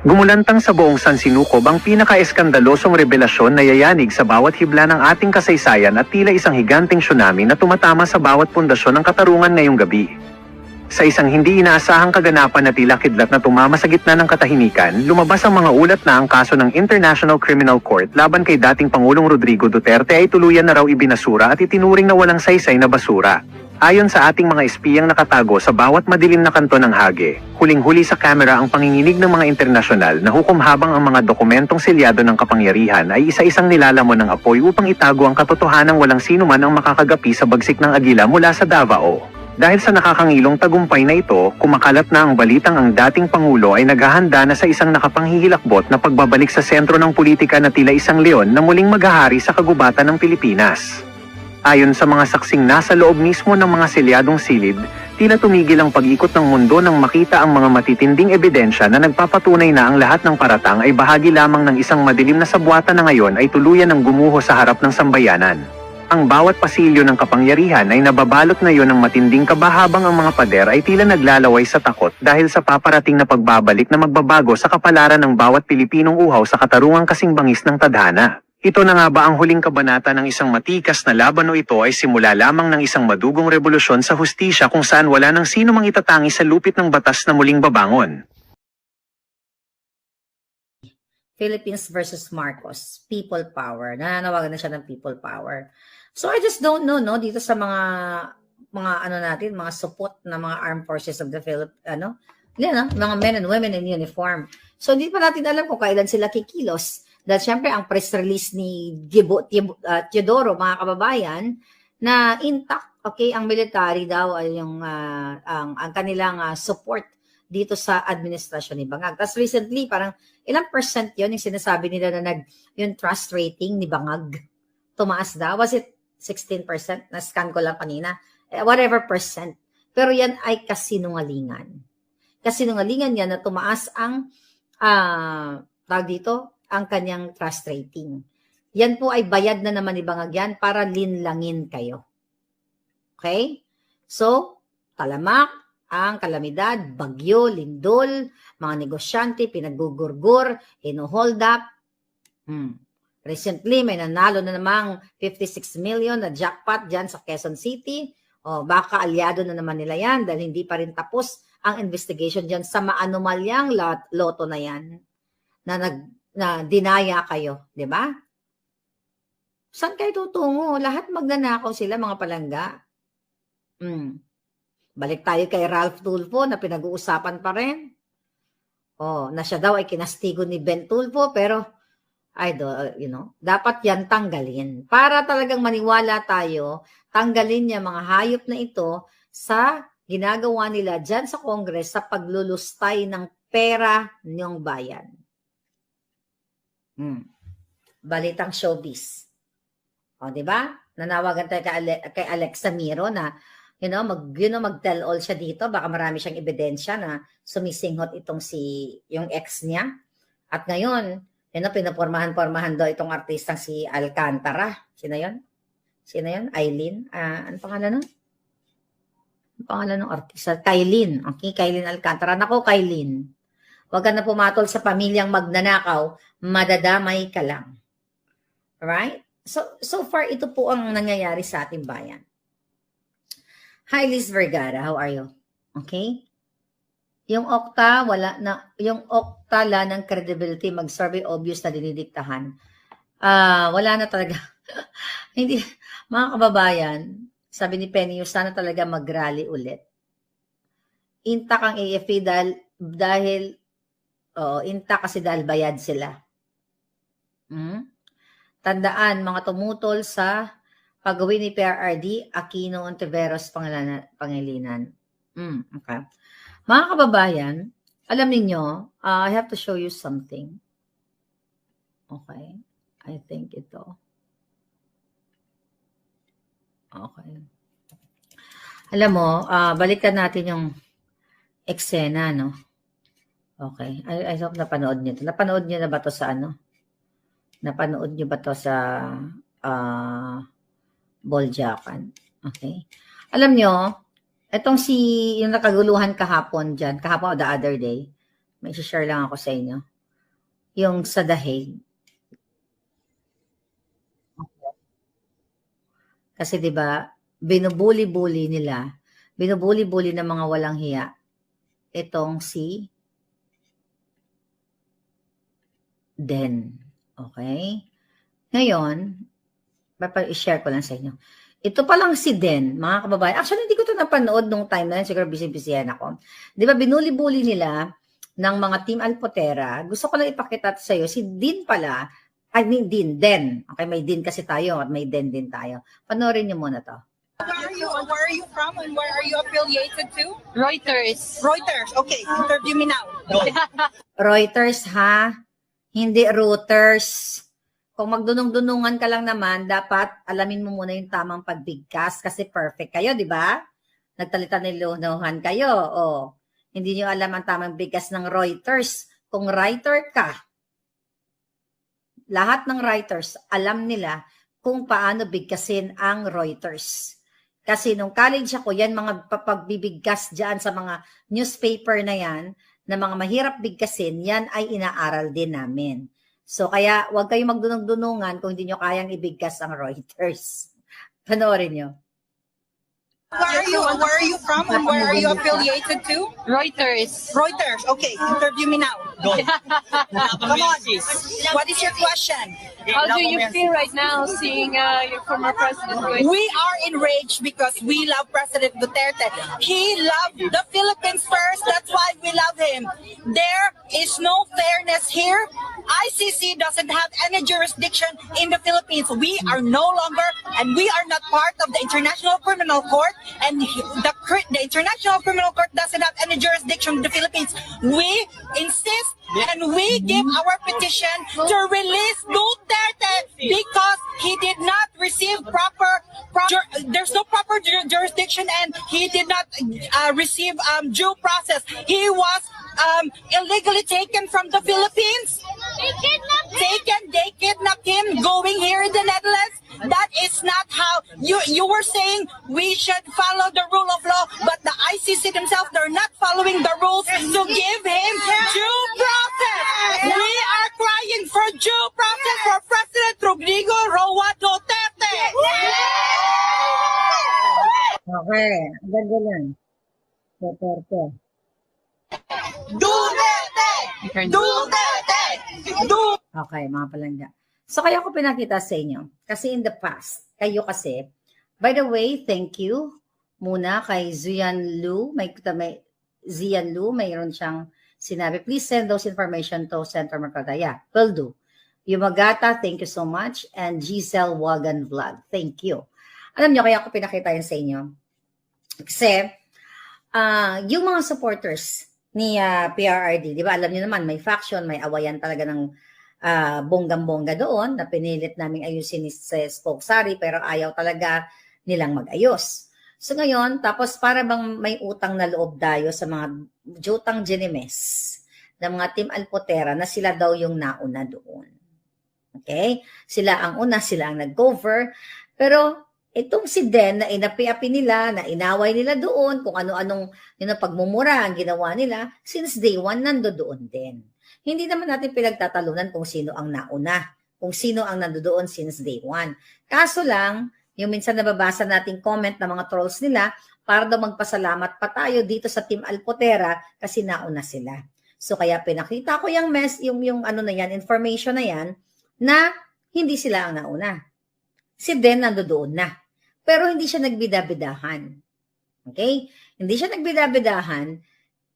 Gumulantang sa buong Sansinukob ang pinaka-eskandalosong revelasyon na yayanig sa bawat hibla ng ating kasaysayan at tila isang higanteng tsunami na tumatama sa bawat pundasyon ng katarungan ngayong gabi. Sa isang hindi inaasahang kaganapan na tila kidlat na tumama sa gitna ng katahimikan, lumabas ang mga ulat na ang kaso ng International Criminal Court laban kay dating Pangulong Rodrigo Duterte ay tuluyan na raw ibinasura at itinuring na walang saysay na basura. Ayon sa ating mga espiyang nakatago sa bawat madilim na kanto ng Hague, huling-huli sa kamera ang panginginig ng mga internasyonal na hukom habang ang mga dokumentong selyado ng kapangyarihan ay isa-isang nilalamon ng apoy upang itago ang katotohanang walang sino man ang makakagapi sa bagsik ng agila mula sa Davao. Dahil sa nakakangilong tagumpay na ito, kumakalat na ang balitang ang dating Pangulo ay naghahanda na sa isang nakapanghihilakbot na pagbabalik sa sentro ng politika na tila isang leon na muling maghahari sa kagubatan ng Pilipinas. Ayon sa mga saksing nasa loob mismo ng mga selyadong silid, tila tumigil ang pag-ikot ng mundo nang makita ang mga matitinding ebidensya na nagpapatunay na ang lahat ng paratang ay bahagi lamang ng isang madilim na sabwata na ngayon ay tuluyan ng gumuho sa harap ng sambayanan. Ang bawat pasilyo ng kapangyarihan ay nababalot ngayon ng matinding kaba habang ang mga pader ay tila naglalaway sa takot dahil sa paparating na pagbabalik na magbabago sa kapalaran ng bawat Pilipinong uhaw sa katarungang kasing bangis ng tadhana. Ito na nga ba ang huling kabanata ng isang matikas na laban o ito ay simula lamang ng isang madugong revolusyon sa hustisya kung saan wala nang sino mang itatangi sa lupit ng batas na muling babangon? Philippines versus Marcos, people power. Nananawagan na siya ng people power. So I just don't know, no, dito sa mga ano natin, mga support na mga armed forces of the Philippines, mga men and women in uniform. So hindi pa natin alam kung kailan sila kikilos. Dahil syempre ang press release ni Teodoro, mga kababayan, na intact, okay, ang military daw ay yung ang kanilang support dito sa administrasyon ni Bangag. Tapos recently, parang ilang percent yun yung sinasabi nila na yung trust rating ni Bangag tumaas daw. Was it 16%? Na-scan ko lang kanina. Whatever percent. Pero yan ay kasinungalingan. Kasinungalingan yan na tumaas ang tawag dito, ang kanyang trust rating. Yan po ay bayad na naman ni Bangag yan para linlangin kayo. Okay? So, talamak, ang kalamidad, bagyo, lindol, mga negosyante, pinaggugurgur, ino-hold up. Recently, may nanalo na namang 56 million na jackpot dyan sa Quezon City. O, baka aliado na naman nila yan dahil hindi pa rin tapos ang investigation dyan sa maanomalyang loto na yan na dinaya kayo, di ba? Saan kayo tutungo? Lahat magnanakaw sila, mga palangga. Balik tayo kay Ralph Tulfo na pinag-uusapan pa rin. Na siya daw ay kinastigo ni Ben Tulfo, pero dapat yan tanggalin. Para talagang maniwala tayo, tanggalin niya mga hayop na ito sa ginagawa nila dyan sa Congress sa paglulustay ng pera ng bayan. Balitang showbiz. Di ba? Nanawagan tayo kay Alexa Miro na mag-tell all siya dito. Baka marami siyang ebidensya na sumisinghot itong yung ex niya. At ngayon, pinapormahan-pormahan daw itong artistang si Alcantara. Sino yun? Aileen? Ano pangalan nun? Ano pangalan ng artista? Kailin. Okay, Kailin Alcantara. Nako, Kailin. Huwag ka na pumatol sa pamilyang magnanakaw, madadamay ka lang. Alright? So far, ito po ang nangyayari sa ating bayan. Hi, Liz Vergara. How are you? Okay? Yung Okta, wala ng credibility, mag-survey obvious na dinidiktahan. Wala na talaga. Hindi, mga kababayan, sabi ni Penny, sana talaga mag-rally ulit. Intact ang AFP dahil intact kasi dahil bayad sila. Tandaan, mga tumutol sa pagawin ni PRRD, Aquino Ontiveros Pangilinan. Okay. Mga kababayan, alam niyo, I have to show you something. Okay. I think ito. Okay. Alam mo, balikan natin yung eksena, no? Okay. I hope napanood niyo ito. Napanood niyo na ba ito sa Napanood niyo ba ito sa Boljakan? Okay. Alam niyo, itong yung nakaguluhan kahapon dyan, kahapon o the other day, may share lang ako sa inyo. yung sa dahig. Kasi 'di ba, binubuli-buli ng mga walang hiya itong si Den. Okay? Ngayon, i-share ko lang sa inyo. Ito pa lang si Den, mga kababayan. Actually, hindi ko ito napanood nung time na yun. Siguro busy-busy ako. Di ba, binuli-buli nila ng mga Team Alpotera. Gusto ko lang ipakita sa iyo. Si Din pala, Den. Okay, may Din kasi tayo at may Den din tayo. Panoorin niyo muna to. Where are you from and where are you affiliated to? Reuters. Reuters. Okay, interview me now. Go. Reuters, ha? Hindi Reuters. Kung magdunong-dunungan ka lang naman, dapat alamin mo muna yung tamang pagbigkas kasi perfect kayo, di ba? Nagtalita-nilunuhan kayo. O, hindi nyo alam ang tamang bigkas ng Reuters. Kung writer ka, lahat ng writers, alam nila kung paano bigkasin ang Reuters. Kasi nung college ako, yan mga pagbibigkas dyan sa mga newspaper na yan, na mga mahirap bigkasin, yan ay inaaral din namin. So, kaya huwag kayong magdunong-dunungan kung hindi nyo kayang ibigkas ang Reuters. Panoorin nyo. Where are you from and where are you affiliated to? Reuters. Reuters. Okay, interview me now. Go. Come on. What is your question? How do you feel right now seeing your former president going? We are enraged because we love President Duterte. He loved the Philippines first. That's why we love him. There is no fairness here. ICC doesn't have any jurisdiction in the Philippines. We are no longer, and we are not part of the International Criminal Court, and the International Criminal Court doesn't have any jurisdiction in the Philippines. We insist and we give our petition to release Duterte because he did not receive there's no proper jurisdiction and he did not receive due process. He was illegally taken from the Philippines. They kidnapped him going here in the Netherlands. That is not how you were saying we should follow the rule of law, but the ICC themselves, they're not following the rules to give him due process. We are crying for due process for President Rodrigo Roa Duterte. Okay, ganda lang. Duterte. Duterte! Duterte! Okay, mga palangga. So, kaya ko pinakita sa inyo. Kasi in the past, kayo kasi, by the way, thank you muna kay Zian Lu. Zian Lu, mayroon siyang sinabi, please send those information to Senator Mercado. Yeah, will do. Yumagata, thank you so much. And Giselle Wagan Vlog, thank you. Alam nyo, kaya ko pinakita yan sa inyo. Kasi, yung mga supporters ni PRRD, di ba, alam nyo naman, may faction, may awayan talaga ng bonggang-bongga doon na pinilit naming ayusin ni Spoke Sari pero ayaw talaga nilang mag-ayos. So ngayon, tapos para bang may utang na loob tayo sa mga jutang Genimes ng mga Team Alpotera na sila daw yung nauna doon. Okay? Sila ang una, sila ang nag-cover. Pero itong si Den na inapi-api nila, na inaway nila doon, kung ano-anong yung pagmumura ang ginawa nila, since day one, nandoon din. Hindi naman natin pinagtatalunan kung sino ang nauna, kung sino ang nandoon since day one. Kaso lang, yung minsan nababasa nating comment ng mga trolls nila, para daw magpasalamat pa tayo dito sa Team Alpotera kasi nauna sila. So kaya pinakita ko yung ano na yan, information na yan, na hindi sila ang nauna. Si Den nandoon na. Pero hindi siya nagbidabidahan. Okay? Hindi siya nagbidabidahan.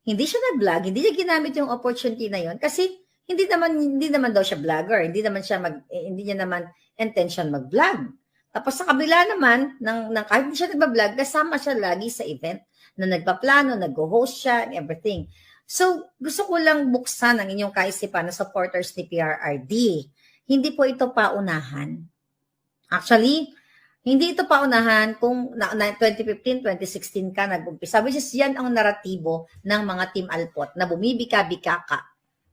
Hindi siya nag-vlog, hindi niya ginamit yung opportunity na yon kasi hindi naman daw siya vlogger, hindi niya naman intention mag-vlog. Tapos sa kabila naman ng kahit hindi siya nagba-vlog, kasama siya lagi sa event na nagpaplano, nag-host siya and everything. So, gusto ko lang buksan ang inyong kaisipan na supporters ni PRRD. Hindi po ito paunahan. Actually, hindi ito paunahan kung 2015, 2016 ka nag-umpisa. Which is yan ang naratibo ng mga Team Alpot na bumibika-bika ka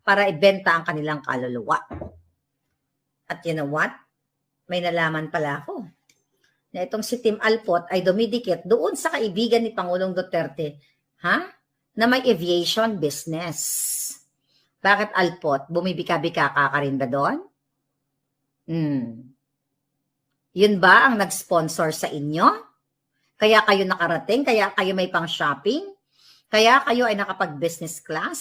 para ibenta ang kanilang kaluluwa. At you know what? May nalaman pala ako na itong si Team Alpot ay dumidikit doon sa kaibigan ni Pangulong Duterte, na may aviation business. Bakit Alpot? Bumibika-bika ka rin ba doon? Yun ba ang nag-sponsor sa inyo? Kaya kayo nakarating? Kaya kayo may pang-shopping? Kaya kayo ay nakapag-business class?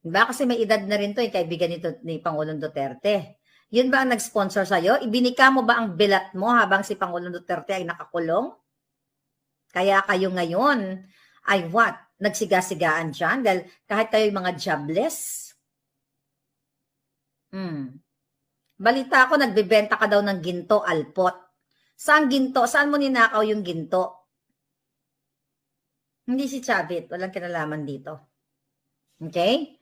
Diba? Kasi may edad na rin to, yung kaibigan ni Pangulong Duterte. Yun ba ang nag-sponsor sa'yo? Ibinika mo ba ang bilat mo habang si Pangulong Duterte ay nakakulong? Kaya kayo ngayon ay what? Nagsiga-sigaan dyan? Dahil kahit kayo yung mga jobless? Balita ko, nagbebenta ka daw ng ginto, Alpot. Saan ginto? Saan mo ninakaw yung ginto? Hindi si Chavit. Walang kinalaman dito. Okay?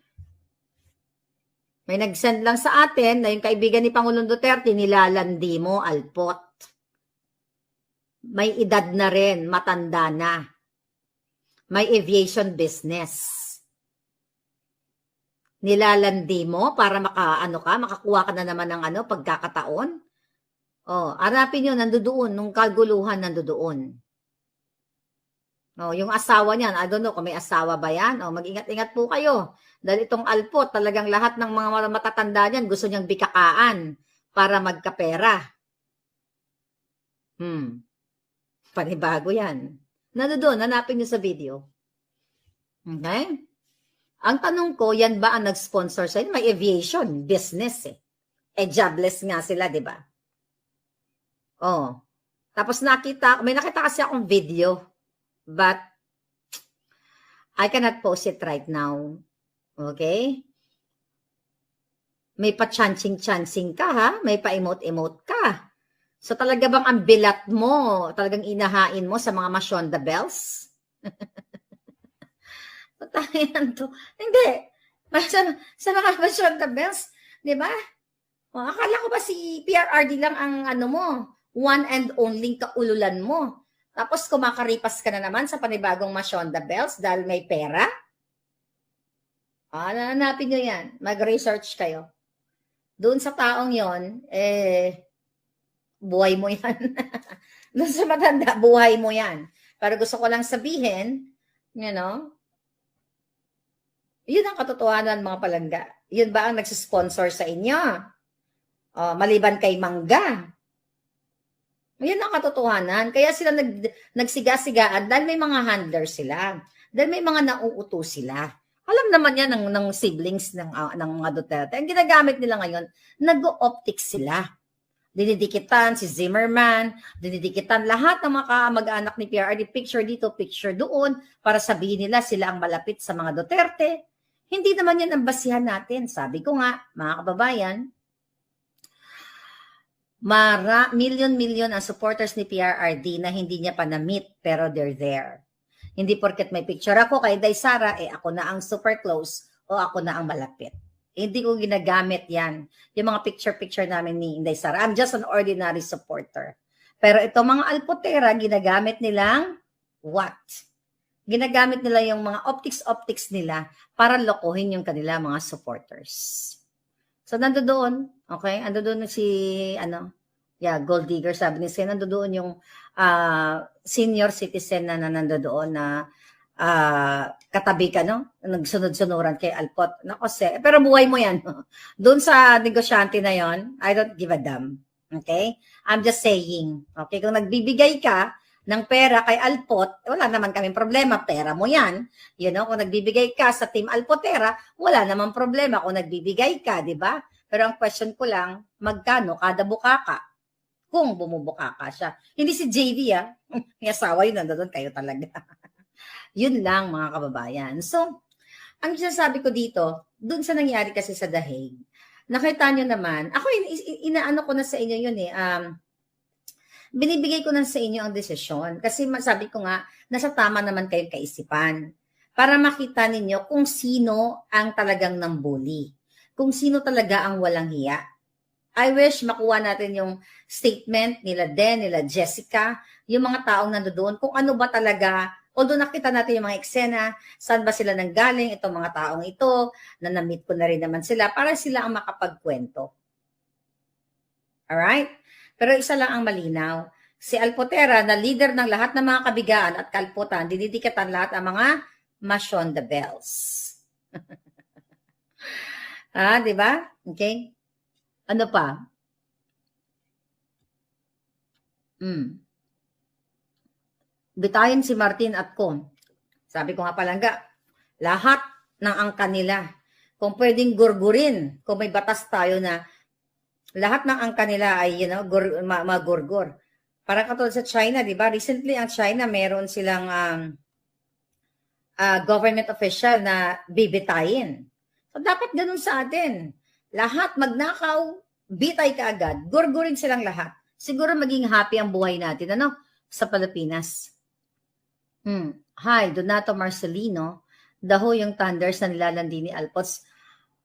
May nag-send lang sa atin na yung kaibigan ni Pangulong Duterte, nilalandi mo, Alpot. May edad na rin, matanda na. May aviation business. Nilalandi mo para makakuha ka na naman ng pagkakataon. Oh, harapin nyo, nandoon, nung kaguluhan nandoon. Oh, yung asawa niyan, I don't know kung may asawa ba yan. Oh, mag-ingat-ingat po kayo. Dahil itong Alpot, talagang lahat ng mga matatanda niyan gusto niyang bikakaan para magkapera. Panibago yan. Nandoon, hanapin niyo sa video. Okay? Ang tanong ko, yan ba ang nag-sponsor sa inyo? May aviation business eh. Jobless nga sila, di ba? Oh. Tapos may nakita kasi akong video, but I cannot post it right now. Okay? May pa-chancing-chancing ka ha? May pa-emote-emote ka. So talaga bang ang bilat mo, talagang inahain mo sa mga Masyonda bells? Patayan to. Hindi. Sa mga Masyonda bells, di ba? Oh, akala ko ba si PRRD lang ang mo, one and only kaululan mo. Tapos kumakaripas ka na naman sa panibagong Masyonda bells dahil may pera? Hanapin nyo yan. Mag-research kayo. Doon sa taong yon, buhay mo yan. Doon sa matanda, buhay mo yan. Pero gusto ko lang sabihin, yun ang katotohanan mga palangga. Yun ba ang nagsisponsor sa inyo? Maliban kay Mangga. Yun ang katotohanan. Kaya sila nagsiga-sigaan dahil may mga handler sila. Dahil may mga nauuto sila. Alam naman yan ng siblings ng mga Duterte. Ang ginagamit nila ngayon, nag-o-optics sila. Dinidikitan si Zimmerman, dinidikitan lahat ng mga kamag-anak ni PRRD, picture dito, picture doon, para sabihin nila sila ang malapit sa mga Duterte. Hindi naman yan ang basihan natin. Sabi ko nga, mga kababayan, million ang supporters ni PRRD na hindi niya pa na-meet, pero they're there. Hindi porket may picture ako kay Inday Sara, ako na ang super close o ako na ang malapit. Hindi ko ginagamit yan. Yung mga picture-picture namin ni Inday Sara. I'm just an ordinary supporter. Pero itong mga Alpotera, ginagamit nilang what? Ginagamit nila yung mga optics nila para lokohin yung kanila mga supporters. So, nandoon, okay? Nandoon si, Gold Digger, sabi ni Sen, nandoon yung senior citizen na nandoon na katabi ka, nagsunod-sunuran kay Alpot. Nako, pero buhay mo yan. Doon sa negosyante na yon, I don't give a damn. Okay? I'm just saying. Okay? Kung nagbibigay ka ng pera kay Alpot, wala naman kaming problema. Pera mo yan. Kung nagbibigay ka sa Team Alpotera, wala naman problema kung nagbibigay ka, di ba? Pero ang question ko lang, magkano kada bukaka? Kung bumubukaka siya. Hindi si JV, may asawa yun, nandoon kayo talaga. Yun lang mga kababayan. So, ang sinasabi ko dito, dun sa nangyari kasi sa The Hague, nakita nyo naman, ako inaano ko na sa inyo yun binibigay ko na sa inyo ang desisyon. Kasi sabi ko nga, nasa tama naman kayong kaisipan. Para makita ninyo kung sino ang talagang nambuli. Kung sino talaga ang walang hiya. I wish makuha natin yung statement nila Den, nila Jessica, yung mga taong nandoon, kung ano ba talaga. Although nakita natin yung mga eksena, saan ba sila nanggaling, itong mga taong ito, na na-meet ko na rin naman sila, para sila ang makapagkwento. Alright? Pero isa lang ang malinaw. Si Alpotera, na leader ng lahat ng mga kabigaan at kalputan, dididikatan lahat ang mga Masyonda bells. Di ba? Okay? Ano pa? Bitayin si Martin at ko. Sabi ko nga palangga, lahat ng angka nila, kung pwedeng gurgurin, kung may batas tayo na lahat ng angka nila ay, magurgur. Parang katulad sa China, di ba? Recently, ang China, meron silang government official na bibitayin. So, dapat ganun sa atin. Lahat magnakaw, bitay ka agad, gurgurin silang lahat. Siguro maging happy ang buhay natin, sa Pilipinas. Hi, Donato Marcelino. Daho yung thunders na nilalandi ni Alpots.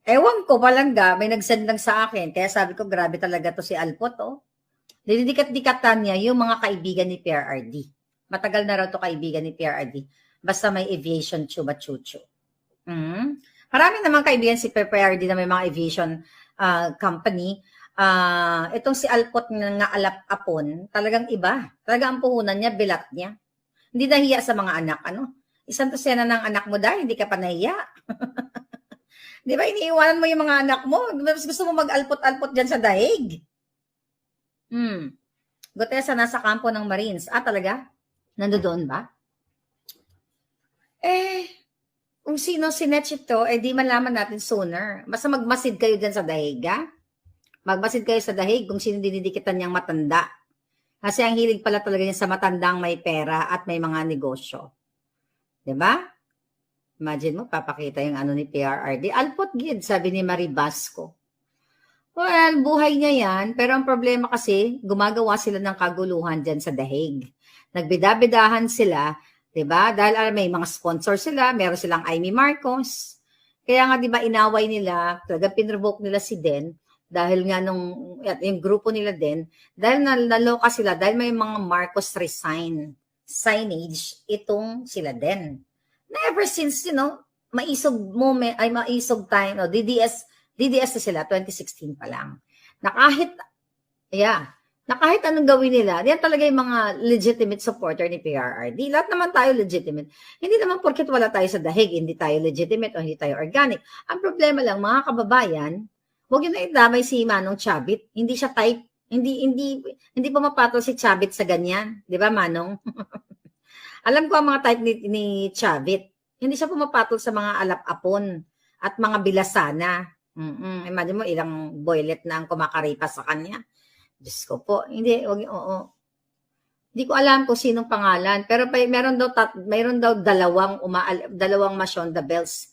Ewan ko palangga, may nagsend lang sa akin. Kaya sabi ko, grabe talaga to si Alpot, Dinidikat-dikatan niya yung mga kaibigan ni PRRD. Matagal na raw to kaibigan ni PRRD. Basta may aviation chuba-chuchu. Marami namang kaibigan si PRRD na may mga aviation company. Itong si Alpot nga alap-apon, talagang iba. Talagang ang puhunan niya, bilat niya. Hindi nahiya sa mga anak, Isang tosena ng anak mo dahil hindi ka pa nahiya. Di ba, iniiwanan mo yung mga anak mo. Gusto mo mag-alpot-alpot dyan sa dahig. Gutesa nasa kampo ng Marines. Talaga? Nandoon ba? Kung sino sinetch ito, di malaman natin sooner. Basta magmasid kayo dyan sa dahig, Magmasid kayo sa dahig kung sino dinidikitan niyang matanda. Kasi ang hilig pala talaga niya sa matandang may pera at may mga negosyo. Diba? Imagine mo, papakita yung ni PRRD. Alpot gid, sabi ni Marie Basco. Well, buhay niya yan. Pero ang problema kasi, gumagawa sila ng kaguluhan dyan sa dahig. Nagbidabidahan sila, diba? Dahil may mga sponsor sila, meron silang Amy Marcos. Kaya nga, diba, inaway nila, talaga pinrevoke nila si Den, dahil nga yung grupo nila din, dahil naloka sila, dahil may mga Marcos signage, itong sila din. Ever since, maisog time, DDS na sila, 2016 pa lang. Na kahit anong gawin nila, yan talaga yung mga legitimate supporter ni PRRD. Lahat naman tayo legitimate. Hindi naman porket wala tayo sa dahig, hindi tayo legitimate o hindi tayo organic. Ang problema lang, mga kababayan, huwag yun na idamay si Manong Chabit. Hindi siya type. Hindi pumapatol si Chabit sa ganyan. Di ba, Manong? Alam ko ang mga type ni Chabit. Hindi siya pumapatol sa mga alap-apon at mga bilasana. Imagine mo, ilang boylet na ang kumakaripas sa kanya. Diyos ko po. Hindi ko alam kung sinong pangalan. Pero meron daw dalawang Masyonda bells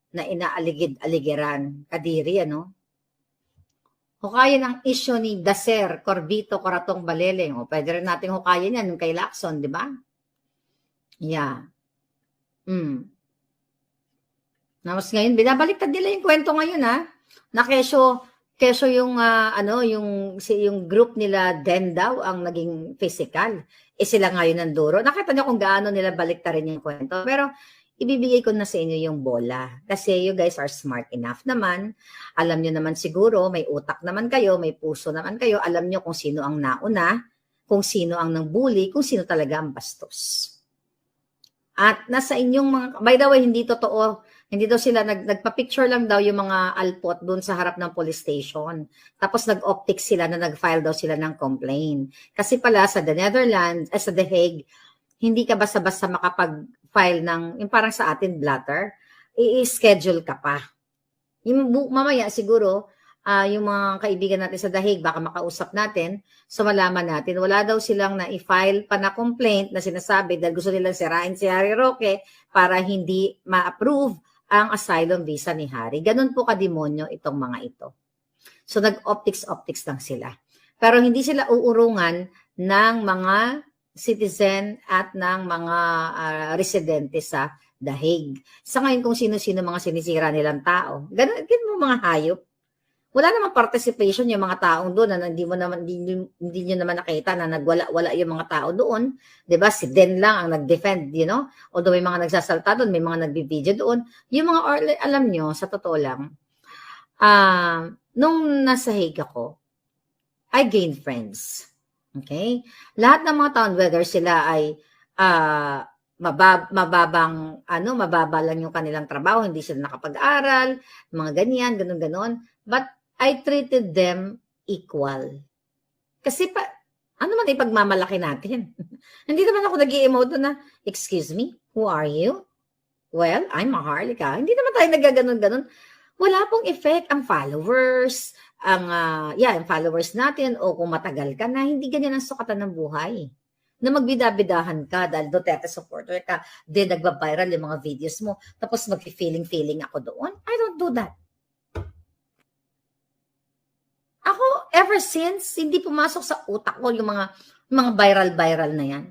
na inaaligid-aligiran. Kadiri, Hukayan ang issue ni Dacer, Corbito, Coratong, Baleleng. Pwede rin natin hukayan yan kay Lacson, di ba? Yeah. Tapos ngayon, binabaliktad nila yung kwento ngayon, na keso yung, yung group nila Den daw ang naging physical. Sila ngayon ang duro. Nakita niyo kung gaano nila baliktarin yung kwento. Pero, ibibigay ko na sa inyo yung bola. Kasi you guys are smart enough naman. Alam nyo naman siguro, may utak naman kayo, may puso naman kayo. Alam nyo kung sino ang nauna, kung sino ang nang-bully, kung sino talaga ang bastos. At nasa inyong mga, by the way, hindi totoo, hindi daw sila, nagpa-picture lang daw yung mga alpot doon sa harap ng police station. Tapos nag-optic sila na nag-file daw sila ng complaint. Kasi pala sa The Netherlands, sa The Hague, hindi ka basta-basta makapag-file ng, yung parang sa atin, blatter, i-schedule ka pa. Yung mamaya siguro, yung mga kaibigan natin sa The Hague, baka makausap natin, so malaman natin, wala daw silang na-i-file pa na complaint na sinasabi dahil gusto nilang sirain si Harry Roque para hindi ma-approve ang asylum visa ni Harry. Ganun po kademonyo itong mga ito. So nag-optics lang sila. Pero hindi sila uurungan ng mga citizen at ng mga residente sa The Hague. Sa ngayon kung sino-sino mga sinisira nilang tao. Ganun mo mga hayop. Wala namang participation yung mga taong doon na hindi nyo naman nakita na nagwala-wala yung mga tao doon. 'Di ba? Si Den lang ang nag-defend, Although may mga nagsasalta doon, may mga nagbi-video doon. Yung mga alam nyo, sa totoo lang, nung nasa Hague ako, I gained friends. Okay? Lahat ng mga taon, whether sila ay mababa lang yung kanilang trabaho, hindi sila nakapag-aral, mga ganyan, ganun-ganon. But I treated them equal. Kasi ano man ipagmamalaki natin? Hindi naman ako nag-i-emote na, excuse me, who are you? Well, I'm Maharlika. Hindi naman tayo nagaganon-ganon. Wala pong effect ang followers, yung followers natin, o kung matagal ka na, hindi ganyan ang sukatan ng buhay. Na magbida-bidahan ka dahil Duterte supporter ka, then nagba-viral yung mga videos mo, tapos mag-feeling ako doon. I don't do that. Ako, ever since, hindi pumasok sa utak ko yung mga viral-viral na yan.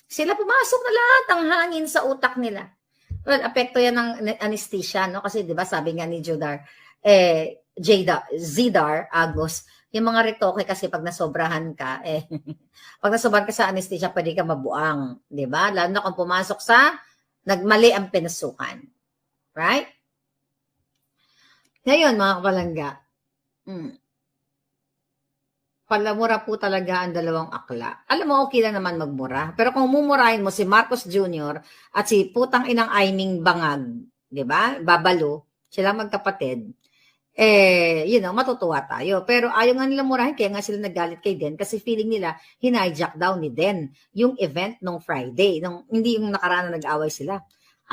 Sila pumasok na lahat ang hangin sa utak nila. Well, apekto yan ng anesthesia, no? Kasi 'di ba sabi nga ni Zidar Agos, yung mga retoke kasi pag nasobrahan ka, pag nasobrahan ka sa anesthesia, pwede ka mabuang, 'di ba? Lalo na kung pumasok sa nagmali ang pinasukan. Right? Ngayon, mga kapalangga, palamura po talaga ang dalawang akla. Alam mo, okay lang naman magmura. Pero kung mumurahin mo si Marcos Jr. at si putang inang Aiming Bangag, di ba? Babalo, sila magkapatid, matutuwa tayo. Pero ayaw nga nila murahin, kaya nga sila nagalit kay Den kasi feeling nila, hinijack daw ni Den yung event nung Friday. Hindi yung nakaraan na nag-away sila.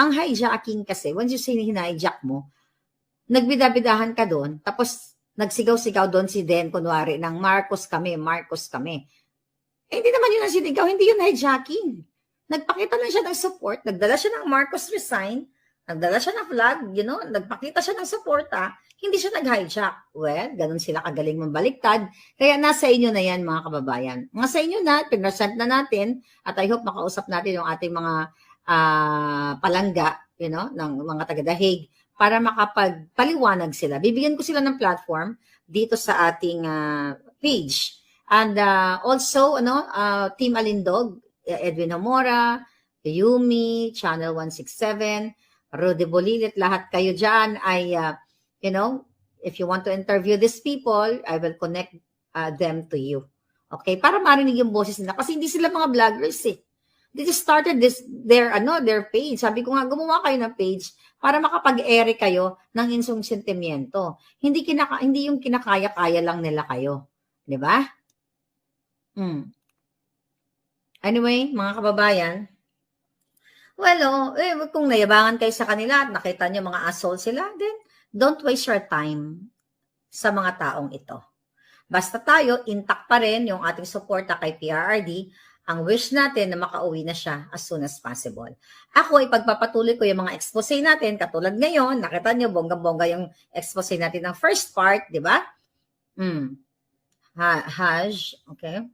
Ang hijacking kasi, once you say hinijack mo, nagbidabidahan ka doon, tapos nagsigaw-sigaw doon si Den, kunwari, ng Marcos kami. Hindi naman yun ang sinigaw, hindi yun hijacking. Nagpakita lang siya ng support, nagdala siya ng Marcos resign, nagdala siya ng flag, nagpakita siya ng suporta, hindi siya nag-hijack. Well, ganun sila kagaling mambaliktad. Kaya nasa inyo na yan, mga kababayan. Nasa inyo na, pinresent na natin, at I hope makausap natin yung ating mga palangga, ng mga taga-Dahig, para makapagpaliwanag sila. Bibigyan ko sila ng platform dito sa ating page. And also, Team Alindog, Edwin Homora, Yumi, Channel 167, Rudy Bolilit, lahat kayo dyan ay, if you want to interview these people, I will connect them to you. Okay? Para marinig yung boses nila. Kasi hindi sila mga vloggers eh. They just started their page. Sabi ko nga, gumawa kayo ng page para makapag-ere kayo ng insong sentimiento. Hindi yung kinakaya-kaya lang nila kayo. Di ba? Anyway, mga kababayan, kung nayabangan kayo sa kanila at nakita nyo mga asshole sila, then don't waste your time sa mga taong ito. Basta tayo, intact pa rin yung ating suporta kay PRRD. Ang wish natin na makauwi na siya as soon as possible. Ako, ipagpapatuloy ko yung mga expose natin, katulad ngayon, nakita nyo, bonggang-bongga yung expose natin ng first part, di ba? Okay.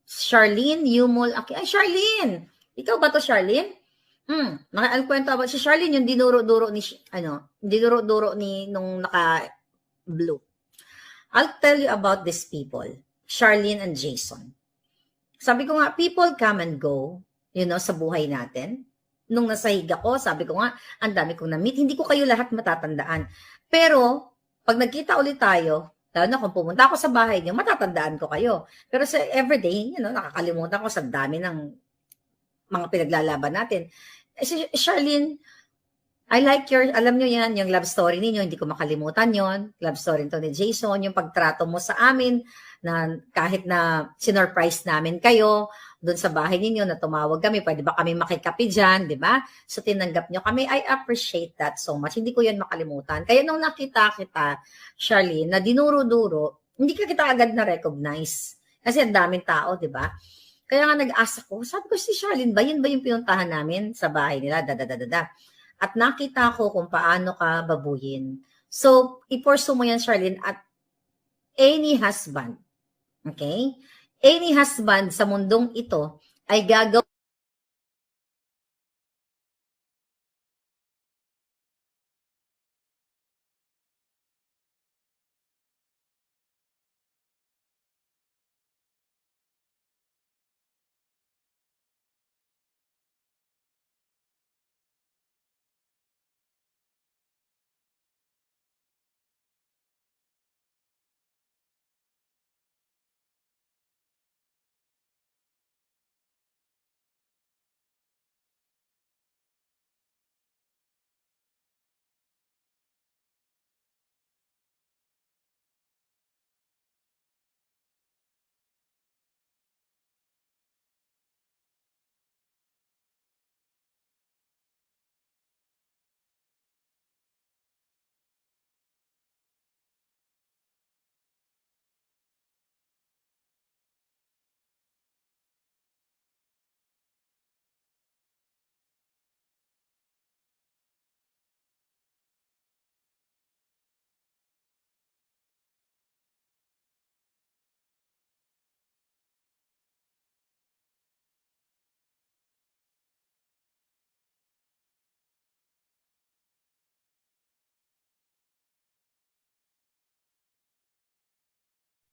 Charlene Yumol. Okay. Ay, Charlene! Ikaw ba to, Charlene? Nakikwento ba? Si Charlene yung dinuro-duro ni nung naka-blue. I'll tell you about these people. Charlene and Jason. Sabi ko nga, people come and go, sa buhay natin. Nung nasa higa ko, sabi ko nga, ang dami kong na-meet. Hindi ko kayo lahat matatandaan. Pero, pag nagkita ulit tayo, lalo na kung pumunta ako sa bahay niyo, matatandaan ko kayo. Pero sa everyday, nakakalimutan ko sa dami ng mga pinaglalaban natin. Si Charlene, I like alam nyo yan, yung love story ninyo, hindi ko makalimutan yon. Love story to ni Jason, yung pagtrato mo sa amin, na kahit na sinurprise namin kayo, doon sa bahay ninyo, na tumawag kami, pwede ba kami makikapi dyan, di ba? So, tinanggap nyo kami. I appreciate that so much. Hindi ko yan makalimutan. Kaya nung nakita kita, Charlene, na dinuro-duro, hindi ka kita agad na-recognize. Kasi ang daming tao, di ba? Kaya nga nag-asa ko, sabi ko, si Charlene ba? Yun ba yung pinuntahan namin sa bahay nila? At nakita ko kung paano ka babuyin. So, i-pursue mo yan, Charlene, at any husband, okay? Any husband sa mundong ito ay gagawin